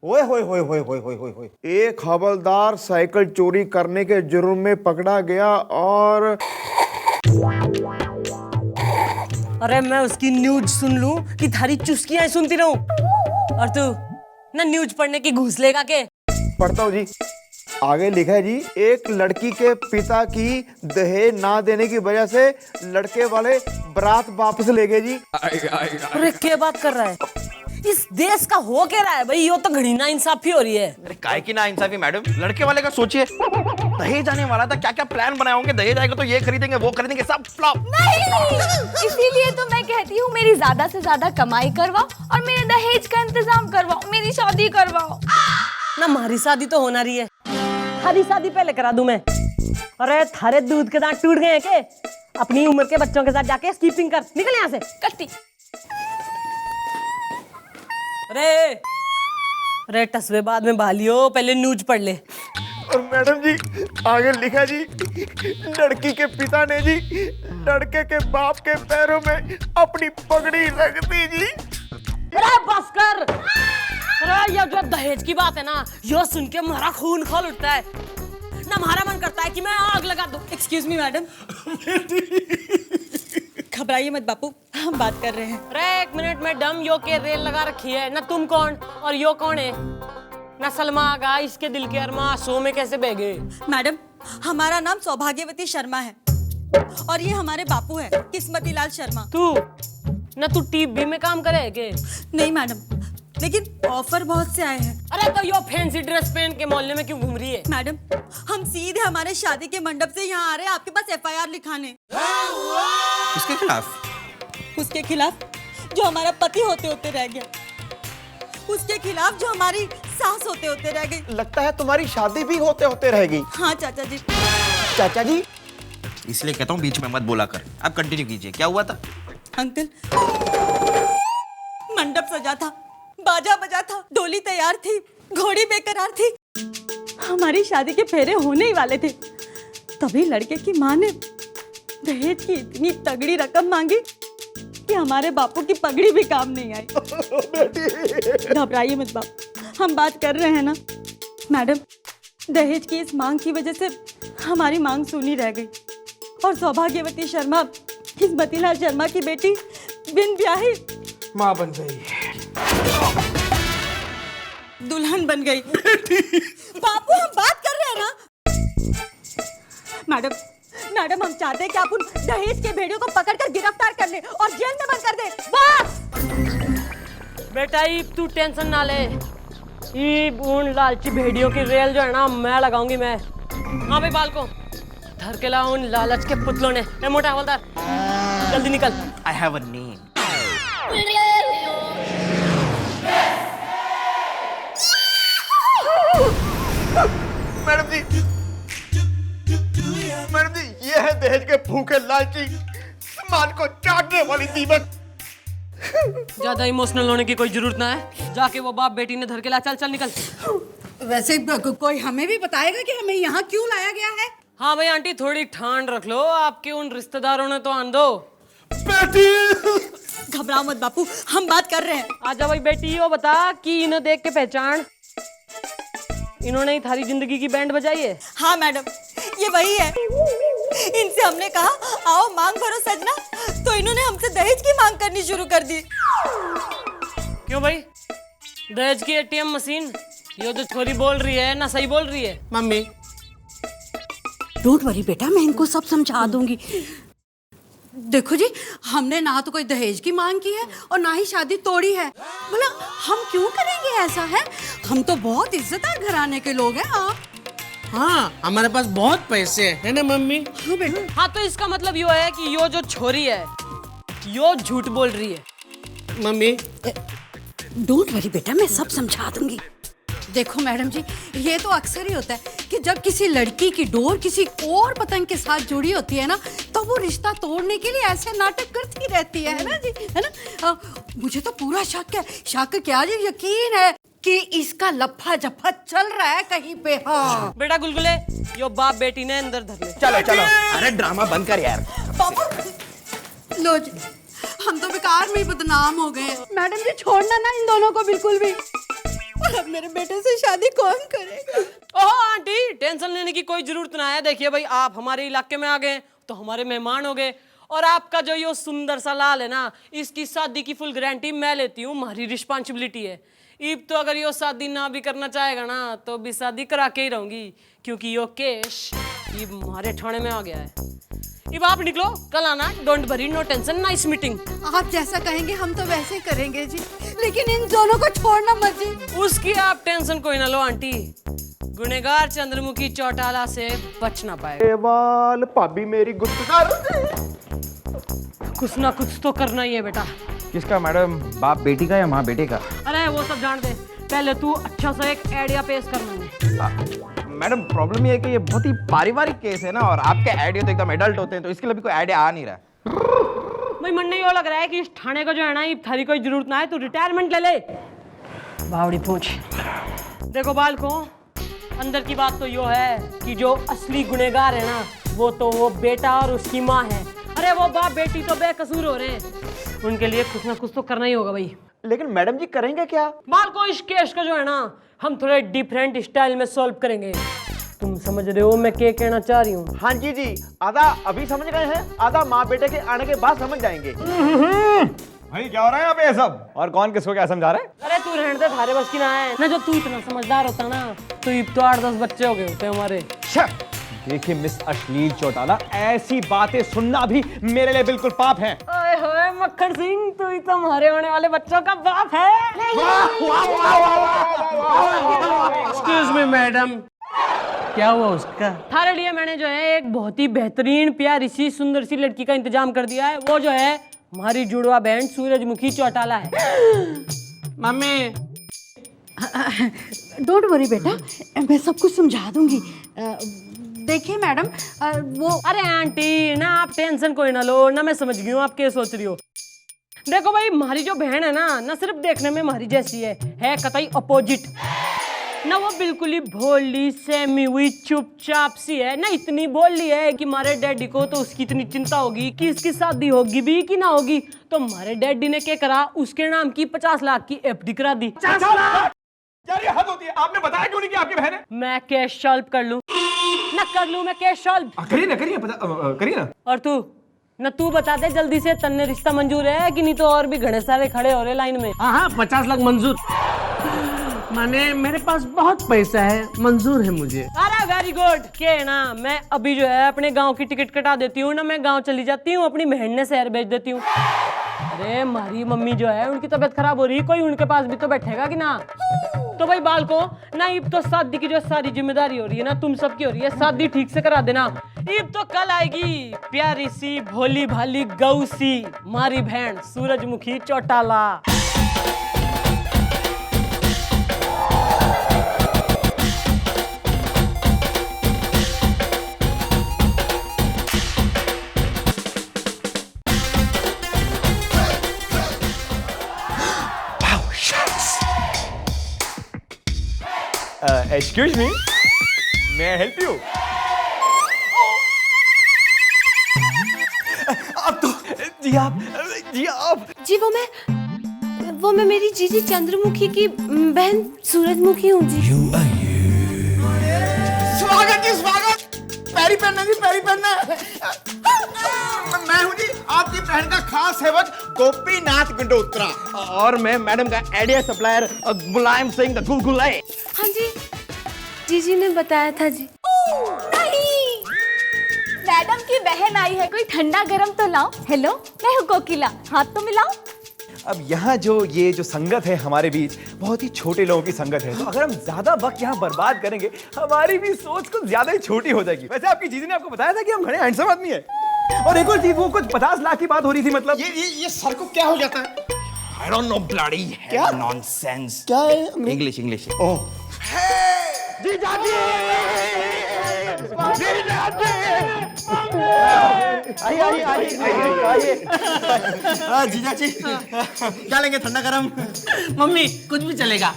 ओए होए होए होए होए होए होए होए। एक हवलदार साइकिल चोरी करने के जुर्म में पकड़ा गया और अरे मैं उसकी न्यूज सुन लूं कि थारी चुस्कियां सुनती रहूं और तू ना न्यूज पढ़ने की घूस लेगा के। पढ़ता हूँ जी। आगे लिखा है जी, एक लड़की के पिता की दहेज ना देने की वजह से लड़के वाले बारात वापस ले गए जी। अरे क्या बात कर रहा है? इस देश का हो क्या रहा है भाई? यो तो घड़ी ना इंसाफी हो रही है। अरे काय की ना इंसाफी मैडम, लड़के वाले का सोचिए, दहेज आने वाला था, क्या क्या प्लान बनाए होंगे, दहेज आएगा तो ये खरीदेंगे वो खरीदेंगे, सब फ्लॉप। नहीं, इसीलिए तो मैं कहती हूँ मेरी ज्यादा से ज्यादा कमाई करवाओ और मेरे दहेज का इंतजाम करवाओ, मेरी शादी करवाओ। ना हमारी शादी तो होना रही है, थारी शादी पहले करा दूं मैं। अरे थारे दूध के दांत टूट गए हैं के? अपनी उम्र के बच्चों के साथ जाके स्कीपिंग कर, निकल यहाँ से। कट्टी। अरे टसवे बाद में भालियो, पहले न्यूज पढ़ ले। और मैडम जी आगे लिखा जी, लड़की के पिता ने जी लड़के के बाप के पैरों में अपनी पगड़ी रख दी जी। अरे बस कर। अरे ये जो दहेज की बात है ना, यो सुन के हमारा खून खौल उठता है ना, हमारा मन करता है कि मैं आग लगा दूं। Excuse me madam. घबराइए मत बापू, हम बात कर रहे हैं। अरे एक मिनट मैडम, यो के रेल लगा रखी है ना, तुम कौन और यो कौन है ना? सलमा आगा, इसके दिल के अरमा सो में कैसे बह गए? मैडम हमारा नाम सौभाग्यवती शर्मा है और ये हमारे बापू है किस्मती लाल शर्मा। तू टीवी में काम करे है के? नहीं मैडम, लेकिन ऑफर बहुत से आए हैं। अरे तो यो फैंसी ड्रेस पहन के मोहल्ले में क्यों घूम रही है? मैडम हम सीधे हमारे शादी के मंडप से यहाँ आ रहे हैं आपके पास एफआईआर लिखाने। किसके खिलाफ? उसके खिलाफ जो हमारा पति होते होते रह गया, उसके खिलाफ जो हमारी सास होते होते रह गई। लगता है तुम्हारी शादी भी होते होते रह गई। हाँ चाचा जी। चाचा जी इसलिए कहता हूँ बीच में मत बोला कर, आप कंटिन्यू कीजिए, क्या हुआ था? अंकल मंडप सजा था, बाजा बजा था, डोली तैयार थी, घोड़ी बेकरार थी, हमारी शादी के फेरे होने ही वाले थे, तभी लड़के की माँ ने दहेज की इतनी तगड़ी रकम मांगी कि हमारे बापू की पगड़ी भी काम नहीं आई। घबराइए मत बाप, हम बात कर रहे हैं ना। मैडम दहेज की इस मांग की वजह से हमारी मांग सुनी रह गई और सौभाग्यवती शर्मा किस्मतीलाल शर्मा की बेटी बिन ब्याही माँ बन गई, दुल्हन बन गई। बापू हम बात कर रहे हैं ना। मैडम हम चाहते हैं कि आप उन दहेज के भेड़ियों को पकड़कर गिरफ्तार कर ले और जेल में बंद कर दे। बस बेटा तू टेंशन ना ले, उन लालची भेड़ियों की रेल जो है ना मैं लगाऊंगी मैं। हाँ भाई बालको, धर के ला उन लालच के पुतलों ने। ए मोटा हवलदार जल्दी निकल। I have a name. Madam ji ये है दहेज के भूखे लालची सामान को चाटने वाली दीमक। ज्यादा इमोशनल होने की कोई जरूरत ना है, जाके वो बाप बेटी ने धर के ला। चल चल निकल। वैसे कोई हमें भी बताएगा कि हमें यहाँ क्यों लाया गया है? हाँ भाई आंटी थोड़ी ठांड रख लो, आपके उन रिश्तेदारों ने तो आन दो। घबराओ मत बापू, हम बात कर रहे हैं। आजा भाई बेटी, वो बता कि इन्हें देख के पहचान, इन्होंने ही थारी जिंदगी की बैंड बजाई है। हाँ मैडम ये वही है। इनसे हमने कहा आओ मांग भरो सजना, तो इन्होंने हमसे दहेज की मांग करनी शुरू कर दी। क्यों भाई, दहेज की एटीएम मशीन ये जो छोरी बोल रही है ना सही बोल रही है? मम्मी डोंट वरी बेटा, मैं इनको सब समझा दूंगी। देखो जी, हमने ना तो कोई दहेज की मांग की है और ना ही शादी तोड़ी है। बोला हम क्यों करेंगे ऐसा? है हम तो बहुत इज्जतदार घराने के लोग हैं। हाँ हमारे पास बहुत पैसे है ना मम्मी? हाँ बेटा। हाँ तो इसका मतलब यो है कि यो जो छोरी है यो झूठ बोल रही है। मम्मी डोंट वरी बेटा, मैं सब समझा दूंगी। देखो मैडम जी, ये तो अक्सर ही होता है कि जब किसी लड़की की डोर किसी और पतंग के साथ जुड़ी होती है ना, तो वो रिश्ता तोड़ने के लिए ऐसे नाटक करती रहती है ना जी, है ना? मुझे तो पूरा शक है, शक क्या जी, यकीन है कि इसका लफा जफा चल रहा है कहीं पे। हाँ बेटा गुलगुले, यो बाप बेटी ने अंदर धर ले। चलो चलो, अरे ड्रामा बंद कर यार। बाबू लो जी, हम तो बेकार में ही बदनाम हो गए। मैडम जी छोड़ना ना इन दोनों को बिल्कुल भी। अब मेरे बेटे से शादी कौन करेगा? ओह आंटी, टेंशन लेने की कोई जरूरत ना है। देखिए भाई, आप हमारे इलाके में आ गए तो हमारे मेहमान हो गए, और आपका जो ये सुंदर सा लाल है ना, इसकी शादी की फुल गारंटी मैं लेती हूँ, हमारी रिस्पॉन्सिबिलिटी है। इब तो अगर यो शादी ना भी करना चाहेगा ना तो भी शादी करा के ही रहूंगी, क्योंकि यो केस इब हमारे थाने में आ गया है। इब आप निकलो, कल आना, don't worry, no tension, nice meeting. आप जैसा कहेंगे हम तो वैसे ही करेंगे जी, लेकिन इन दोनों को छोड़ना मत जी। उसकी आप टेंशन कोई ना लो आंटी, गुनेगार चंद्रमुखी चौटाला से बच ना पाएगा। केवल भाभी मेरी गुस्सेदार। कुछ ना कुछ तो करना ही है बेटा। किसका मैडम, बाप बेटी का या माँ बेटे का? अरे वो सब जान दे, पहले तू अच्छा सा एक आइडिया पेश कर मैंने। मैडम प्रॉब्लम ये है कि ये बहुत ही पारिवारिक केस है ना, और आपके आइडिया तो एकदम एडल्ट होते हैं, तो इसके लिए भी कोई आइडिया आ नहीं रहा। भाई मन यो लग रहा है कि इस थाने को जो है ना, ये थारी कोई जरूरत ना है, तू रिटायरमेंट ले ले। बावड़ी पूछ। देखो बालकों, अंदर की बात तो यो है कि जो असली गुनेगार है ना, वो तो वो बेटा और उसकी माँ है। अरे वो बाप बेटी तो बेकसूर हो रहे हैं, उनके लिए कुछ ना कुछ तो करना ही होगा भाई। लेकिन मैडम जी करेंगे क्या? बालकों, इस केस को जो है ना, हम थोड़े डिफरेंट स्टाइल में सॉल्व करेंगे। तुम समझ रहे हो मैं क्या कहना चाह रही हूँ? हाँ जी, आधा अभी समझ गए हैं, आधा माँ बेटे के आने के बाद समझ जाएंगे। भाई क्या हो रहा है यहाँ पे ये सब, और कौन किसको क्या समझा रहा है? अरे तू रहने दे, थारे बस की ना है ना। जो तू इतना समझदार होता ना, तो इब तो 8-10 बच्चे हो गए होते हमारे। देखिए मिस अश्लील चौटाला, ऐसी बातें सुनना भी मेरे लिए बिल्कुल पाप है। ओए होए मक्खन सिंह, तू ही तो हमारे होने वाले बच्चों का बाप है। एक्सक्यूज मी मैडम, क्या हुआ उसका? थारे लिए मैंने जो है एक बहुत ही बेहतरीन प्यारी सी सुंदर सी लड़की का इंतजाम कर दिया है। वो जो है हमारी जुड़वा बहन सूरजमुखी चौटाला है। मम्मी, डोंट वरी बेटा, मैं सब कुछ समझा दूंगी। देखिए मैडम, वो अरे आंटी ना, आप टेंशन कोई ना लो ना, मैं समझ गई हूँ आप क्या सोच रही हो। देखो भाई, हमारी जो बहन है ना सिर्फ देखने में हमारी जैसी है कतई अपोजिट ना। वो बिल्कुल ही भोली सहमी हुई चुपचाप सी है ना, इतनी भोली है कि हमारे डैडी को तो उसकी इतनी चिंता होगी कि इसकी शादी होगी भी कि ना होगी। तो हमारे डैडी ने क्या करा, उसके नाम की 50 लाख की एफडी करा दी। 50 लाख? यार ये हद होती है, आपने बताया क्यों नहीं कि आपकी बहन है? मैं कैश सॉल्व कर लूं ना, कर लूं मैं कैश सॉल्व। करिए ना, करिए ना। और तू बता दे जल्दी से, तन्ने रिश्ता मंजूर है कि नहीं? तो और भी घने सारे खड़े हो रहे लाइन में। हाँ 50 लाख मंजूर। माने मेरे पास बहुत पैसा है, मंजूर है मुझे। अरे वेरी गुड। के ना, मैं अभी जो है अपने गांव की टिकट कटा देती हूँ ना, मैं गांव चली जाती हूँ, अपनी बहन ने शहर भेज देती हूँ। अरे हमारी मम्मी जो है, उनकी तबीयत खराब हो रही है, कोई उनके पास भी तो बैठेगा कि ना। तो भाई बालको ना, इब तो शादी की जो सारी जिम्मेदारी हो रही है ना, तुम सबकी हो रही है। शादी ठीक से करा देना। इब तो कल आएगी प्यारी सी भोली भाली गौ सी हमारी बहन सूरजमुखी Chautala. Excuse me, may I help you? अब तो जी आप जी वो मैं मेरी जीजी चंद्रमुखी की बहन सूरजमुखी हूँ जी। स्वागत जी, स्वागत। पैरी पहनना जी, पैरी पहनना। मैं हूँ जी आपकी बहन का खास सेवक गोपीनाथ गंडोत्रा, और मैं मैडम का आइडिया सप्लायर मुलायम सिंह द गुलगुलाए। हाँ जी, जीजी ने बताया था जी। नहीं, मैडम की बहन आई है, कोई ठंडा गरम तो लाओ। हेलो, मैं हूँ कोकिला, हाथ तो मिलाओ। अब यहाँ ये जो संगत है हमारे बीच, बहुत ही छोटे लोगों की संगत है, तो अगर हम ज्यादा वक्त यहाँ बर्बाद करेंगे, हमारी भी सोच कुछ ज्यादा ही छोटी हो जाएगी। वैसे आपकी जीजी ने आपको बताया था कि हम घने हैंडसम आदमी है। और एक और चीज, वो कुछ 50 लाख की बात हो रही थी, मतलब ये सर को क्या हो जाता है? I don't know bloody क्या? nonsense। क्या है? इंग्लिश। आइए। जीजा जी, क्या लेंगे, ठंडा गरम? मम्मी कुछ भी चलेगा।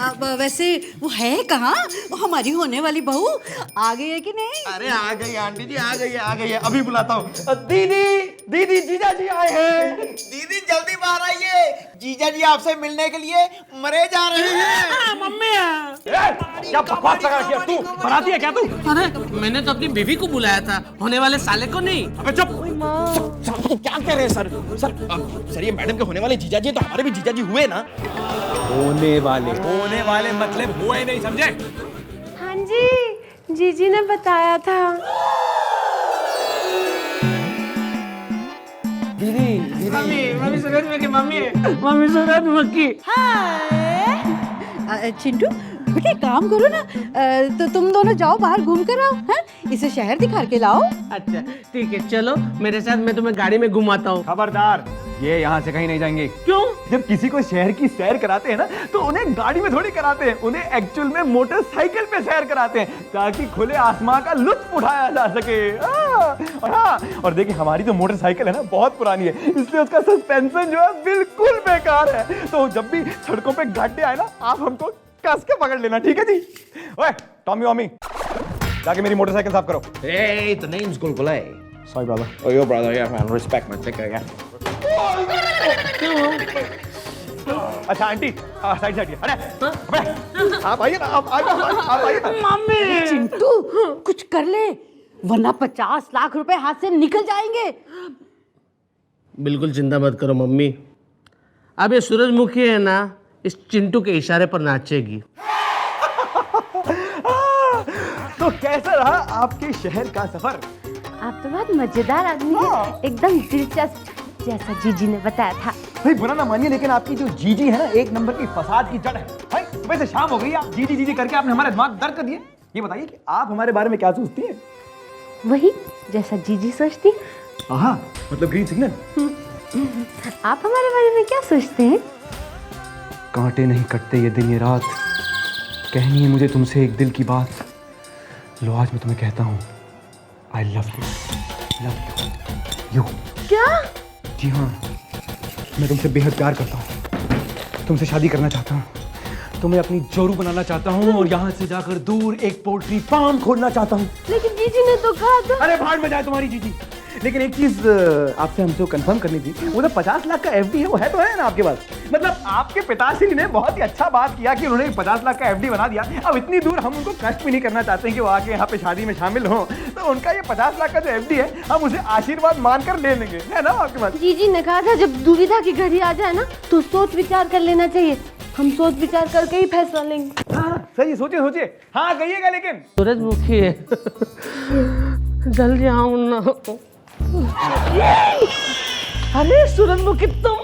अब वैसे वो है कहाँ, वो हमारी होने वाली बहू आ गई है कि नहीं? अरे आ गई आंटी जी, आ गई है। अभी बुलाता हूँ। दीदी, जीजा जी आए हैं। दीदी जल्दी बाहर आइए, जीजा जी आपसे मिलने के लिए मरे जा रहे हैं। क्या बकवास लगा रखी है तू? बनाती है क्या तू? अरे मैंने तो अपनी बीवी को बुलाया था, होने वाले साले को नहीं। अबे चुप। सर क्या कह रहे हैं सर? सर ये मैडम के होने वाले जीजाजी तो हमारे भी जीजाजी हुए ना। होने वाले मतलब हुए नहीं, समझे? हाँ जी, जीजी ने बताया था। मम्मी सूरजमुखी मम्मी सूरजमुखी। चिंटू बेटा एक काम करो ना, तो तुम दोनों जाओ बाहर घूम कर आओ, हैं? इसे शहर दिखा के लाओ। अच्छा ठीक है, चलो मेरे साथ, मैं तुम्हें गाड़ी में घुमाता हूँ। खबरदार, ये यहाँ से कहीं नहीं जाएंगे। क्यों? जब किसी को शहर की सैर कराते हैं ना, तो उन्हें गाड़ी में थोड़ी कराते हैं, उन्हें एक्चुअल में मोटरसाइकिल पे सैर कराते हैं, ताकि खुले आसमां का लुत्फ उठाया जा सके। और देखिए हमारी जो मोटरसाइकिल है ना, बहुत पुरानी है, इसलिए उसका सस्पेंशन जो है बिल्कुल बेकार है। तो जब भी सड़कों पे गड्ढे आए ना, आप हमको कस के पकड़ लेना, ठीक है जी? ओए टॉमी वॉमी, जाके मेरी मोटरसाइकिल साफ करो। Hey, the name's Gulgulay. Sorry brother. Oh, your brother, yeah, man. Respect, man. Take care, yeah. अच्छा आंटी, साइड साइड अरे आप आइए ना, आप आइए ना। चिंटू कुछ कर ले, वरना 50 लाख रुपए हाथ से निकल जाएंगे। बिल्कुल चिंता मत करो मम्मी, अब ये सूरजमुखी है ना, इस चिंटू के इशारे पर नाचेगी। तो कैसा रहा आपके शहर का सफर? आप तो बहुत मजेदार आदमी हैं, एकदम दिलचस्प, जैसा जीजी ने बताया था। भाई बुरा ना मानिए, लेकिन आपकी जो जीजी है ना, एक नंबर की फसाद की जड़ है। भाई वैसे शाम हो गई, आप जीजी जीजी करके आपने हमारा दिमाग दर्द कर दिया। ये बताइए कि आप हमारे बारे में क्या सोचती हैं? वही जैसा जीजी सोचती। हाँ, मतलब ग्रीन सिग्नल। आप हमारे बारे में क्या सोचते हैं? कांटे नहीं कटते ये दिन ये रात, कहनी है मुझे तुमसे एक दिल की बात। लो आज मैं तुम्हें कहता हूँ, आई लव यू। क्या? जी हाँ, मैं तुमसे बेहद प्यार करता हूँ, तुमसे शादी करना चाहता हूँ, तुम्हें अपनी जोरू बनाना चाहता हूँ, और यहाँ से जाकर दूर एक पोल्ट्री फार्म खोलना चाहता हूँ। लेकिन जीजी ने तो कहा था। अरे भाड़ में जाए तुम्हारी जीजी। लेकिन एक चीज आपसे हमसे कंफर्म करनी थी, वो तो 50 लाख का एफडी है, वो है तो है ना आपके पास? मतलब आपके पिताश्री ने बहुत ही अच्छा बात किया कि उन्होंने 50 लाख का एफडी बना दिया। अब इतनी दूर हम उनको कष्ट भी नहीं करना चाहते हैं कि वो आके यहाँ पे शादी में शामिल हो, तो उनका ये 50 लाख का जो एफडी है, हम उसे आशीर्वाद मानकर ले लेंगे, है ना आपके पास? जीजी ने कहा था जब दुविधा की घड़ी आ जाए ना, तो सोच विचार कर लेना चाहिए। हम सोच विचार करके ही फैसला लेंगे। हाँ सही, सोचिए सोचिए। हाँ कहिएगा लेकिन। सूरजमुखी है, जल्दी आओ ना। अरे सूरजमुखी तुम,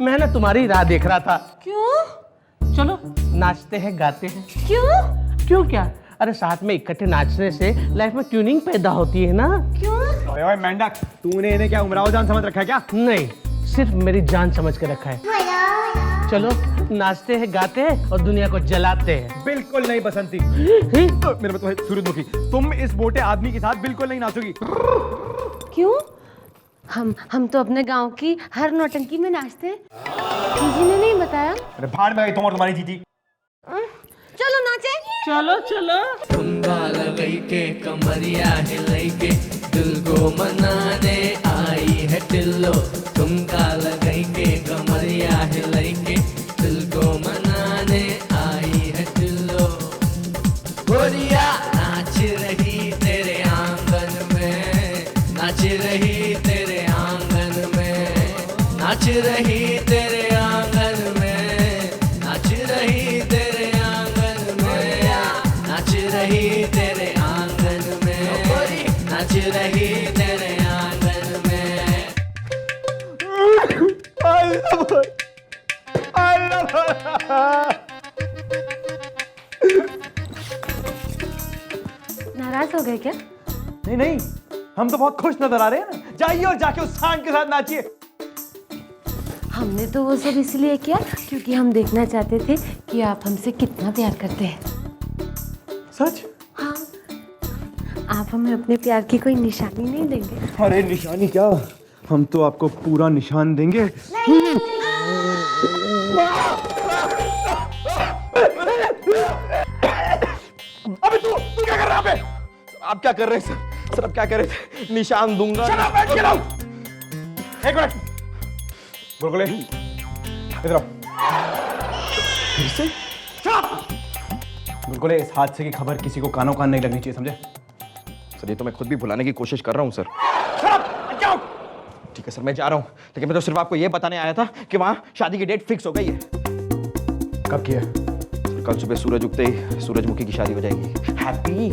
मैं ना तुम्हारी राह देख रहा था। क्यों? चलो नाचते हैं गाते हैं। क्यों? क्यों क्या? अरे साथ में इकट्ठे नाचने से लाइफ में ट्यूनिंग पैदा होती है ना। क्यों? ओए मेंढक, तूने इन्हें क्या उमराव जान समझ रखा है क्या? नहीं, सिर्फ मेरी जान समझ के रखा है। चलो नाचते हैं गाते हैं और दुनिया को जलाते हैं। बिल्कुल नहीं बसंती। मेरे मतलब है सूरजमुखी, तुम इस मोटे आदमी के साथ बिल्कुल नहीं नाचोगी। क्यों? हम तो अपने गांव की हर नौटंकी में नाचते हैं। जीजी ने नहीं बताया। अरे भाड़ में गई तुम और तुम्हारी जीजी। चलो नाचे। चलो चलो। ठुमका लगई के कमरिया हिलई के दिल को मनाने आई है टिल्लो। ठुमका लगई के कमरिया हिलई के दिल को मनाने आई है टिल्लो। गोरिया नाच रही तेरे आंगन में, नाच रही तेरे आंगन में, नाच रही तेरे आंगन में, नाच रही तेरे आंगन में, नाच रही तेरे आंगन में, नाच रही तेरे आंगन में। नाराज हो गए क्या? नहीं नहीं, हम तो बहुत खुश नजर आ रहे हैं ना। जाइए और जाके उस सांड के साथ नाचिए। हमने तो वो सब इसलिए किया क्योंकि हम देखना चाहते थे कि आप हमसे कितना प्यार करते हैं। सच? हाँ, आप हमें अपने प्यार की कोई निशानी नहीं देंगे? अरे निशानी क्या, हम तो आपको पूरा निशान देंगे। अबे तू क्या कर रहा है? आप क्या कर रहे हैं सर? आप क्या कर रहे थे? निशान दूंगा। एक मिनट, गुलगुले इधर आओ। फिर से बिल्कुल इस हादसे की खबर किसी को कानों कान नहीं लगनी चाहिए, समझे? सर ये तो मैं खुद भी भुलाने की कोशिश कर रहा हूँ सर। ठीक है सर, मैं जा रहा हूँ, लेकिन मैं तो सिर्फ आपको ये बताने आया था कि वहाँ शादी की डेट फिक्स हो गई है। कब की है? कल सुबह सूरज उगते ही सूरजमुखी की शादी हो जाएगी। हैप्पी।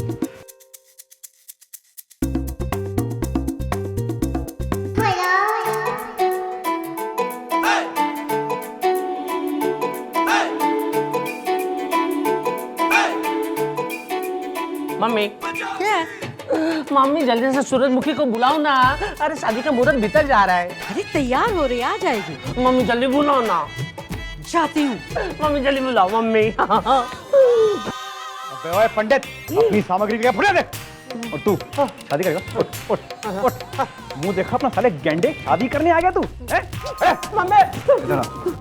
मम्मी क्या? मम्मी जल्दी से सूरजमुखी को बुलाओ ना। अरे शादी का मुहूर्त बीतल जा रहा है। अरे तैयार हो रही, आ जाएगी। मम्मी जल्दी बुलाओ ना। जाती हूँ। मम्मी जल्दी बुलाओ मम्मी। अबे ओए पंडित, अपनी सामग्री लेकर फुला दे। और तू शादी करेगा? उठ उठ उठ। मुंह देखा अपना, साले गेंडे, शादी करने आ गया तू? मम्मी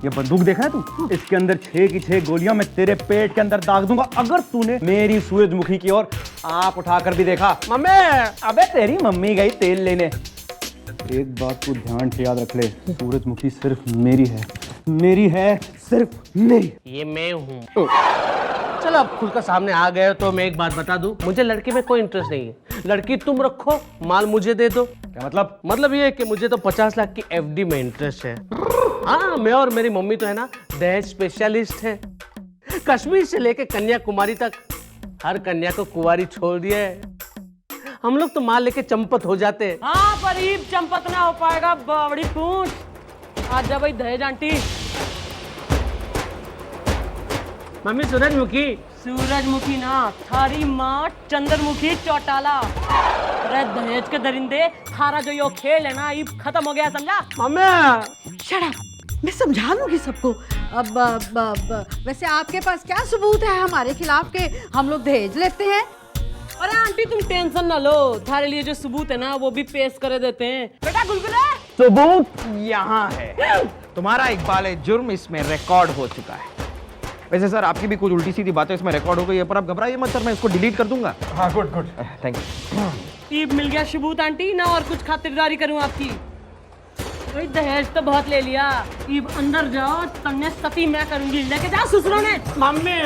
ये बंदूक देखा है तू? इसके अंदर 6 की 6 गोलियां मैं तेरे पेट के अंदर दाग दूंगा अगर तूने मेरी सूरजमुखी की ओर आंख उठाकर भी देखा। मम्मी अबे तेरी मम्मी गई तेल लेने। एक बात तू ध्यान से याद रख ले, सूरजमुखी सिर्फ मेरी है, मेरी है, सिर्फ मेरी। ये मैं हूँ। चलो अब खुलकर सामने आ गए तो मैं एक बात बता दूं, मुझे लड़की में कोई इंटरेस्ट नहीं है। लड़की तुम रखो, माल मुझे दे दो। क्या मतलब? मतलब ये है कि मुझे तो 50 लाख की एफडी में इंटरेस्ट है। हाँ, मैं और मेरी मम्मी तो है ना दहेज स्पेशलिस्ट है। कश्मीर से लेके कन्याकुमारी तक हर कन्या को कुंवारी छोड़ दिया है। हम लोग तो माल लेके चंपत हो जाते हैं। हाँ पर ईब चंपत ना हो पाएगा, बड़ी पूछ। आज जा भाई दहेज आंटी। मम्मी सूरजमुखी। सूरजमुखी ना, थारी माँ चंद्रमुखी चौटाला। अरे दहेज के दरिंदे, थारा जो यो खेल है ना, ईब खत्म हो गया, समझा? मम्मी शट अप, मैं समझा लूंगी सबको। अब वैसे आपके पास क्या सबूत है हमारे खिलाफ के हम लोग दहेज लेते हैं? अरे आंटी तुम टेंशन ना लो, थारे लिए जो सबूत है ना वो भी पेश कर देते हैं। बेटा गुलगुले, सबूत यहाँ है। तुम्हारा इकबाल जुर्म इसमें रिकॉर्ड हो चुका है। वैसे सर आपकी भी कुछ उल्टी सीधी बातें इसमें रिकॉर्ड हो गई है, पर आप घबराइए मत सर, मैं इसको डिलीट कर दूंगा। हाँ गुड गुड, थैंक यू। ईब मिल गया सबूत आंटी, ना और कुछ खातिरदारी करूं आपकी। भाई दहेज तो बहुत ले लिया, ईब अंदर जाओ, तन्ने सती मैं करूंगी। लेके जाओ ससुरों ने। Mummy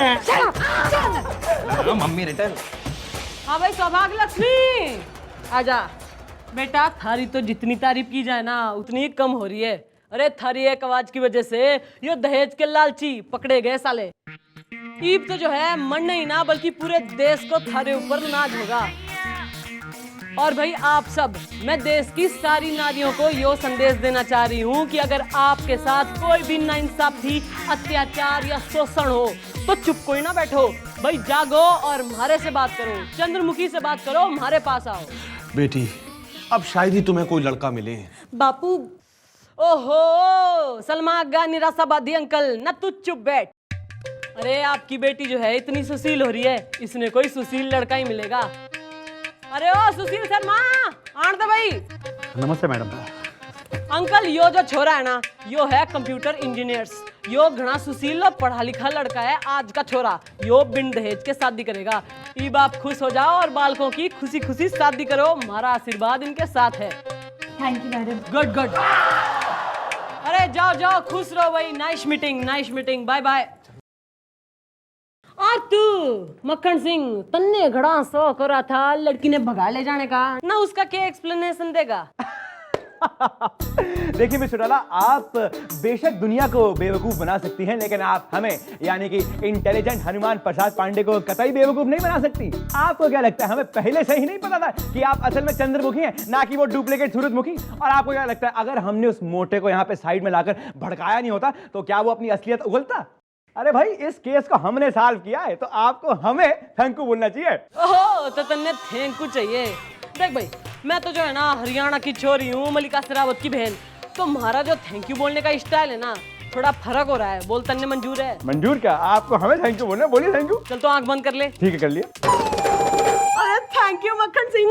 mummy return. हाँ भाई सौभाग्य लक्ष्मी आजा। बेटा थारी तो जितनी तारीफ की जाए ना उतनी ही कम हो रही है। अरे थारी एक आवाज की वजह से ये दहेज के लालची पकड़े गए साले। ईब तो जो है मन नहीं ना बल्कि पूरे देश को थारे ऊपर नाज होगा। और भाई आप सब, मैं देश की सारी नारियों को यो संदेश देना चाह रही हूँ कि अगर आपके साथ कोई भी नाइंसाफी, अत्याचार या शोषण हो तो चुप कोई ना बैठो भाई, जागो और हमारे से बात करो, चंद्रमुखी से बात करो, हमारे पास आओ। बेटी अब शायद ही तुम्हें कोई लड़का मिले। बापू ओहो सलमा अग्गा निराशावादी अंकल, न तू चुप बैठ। अरे आपकी बेटी जो है इतनी सुशील हो रही है, इसने कोई सुशील लड़का ही मिलेगा। अरे ओ सुशील शर्मा आन दे भाई। नमस्ते मैडम। अंकल यो जो छोरा है ना यो है कंप्यूटर इंजीनियर्स। यो घना सुशील और पढ़ा लिखा लड़का है आज का छोरा। यो बिन दहेज के शादी करेगा। ई बाप खुश हो जाओ और बालकों की खुशी खुशी शादी करो, हमारा आशीर्वाद इनके साथ है। Thank you madam. Good good. अरे जाओ जाओ खुश रहो भाई। Nice meeting, bye bye. और तू मक्खन सिंह तन्ने घड़ा सो करा था, लड़की ने भगा ले जाने का ना, उसका क्या एक्सप्लेनेशन देगा? देखिए मिस चौटाला, आप बेशक दुनिया को बेवकूफ बना सकती हैं, लेकिन आप हमें यानी कि इंटेलिजेंट हनुमान प्रसाद पांडे को कतई बेवकूफ नहीं बना सकती। आपको क्या लगता है हमें पहले से ही नहीं पता था कि आप असल में चंद्रमुखी हैं, ना कि वो डुप्लीकेट सूरजमुखी? और आपको क्या लगता है अगर हमने उस मोटे को यहाँ पे साइड में लाकर भड़काया नहीं होता तो क्या वो अपनी असलियत उगलता? अरे भाई इस केस को हमने सॉल्व किया है तो आपको हमें थैंक यू बोलना चाहिए। ओहो तो तन्ने थैंक यू चाहिए। देख भाई मैं तो जो है ना हरियाणा की छोरी हूँ, मलिका शेरावत की बहन, तो हमारा जो थैंक यू बोलने का स्टाइल है ना थोड़ा फर्क हो रहा है। बोल तन्ने मंजूर है? मंजूर क्या, आपको हमें थैंक यू बोलना, बोलिए थैंक यू। चल तो आंख बंद कर ले। ठीक है कर लिया। अरे थैंक यू मक्खन सिंह।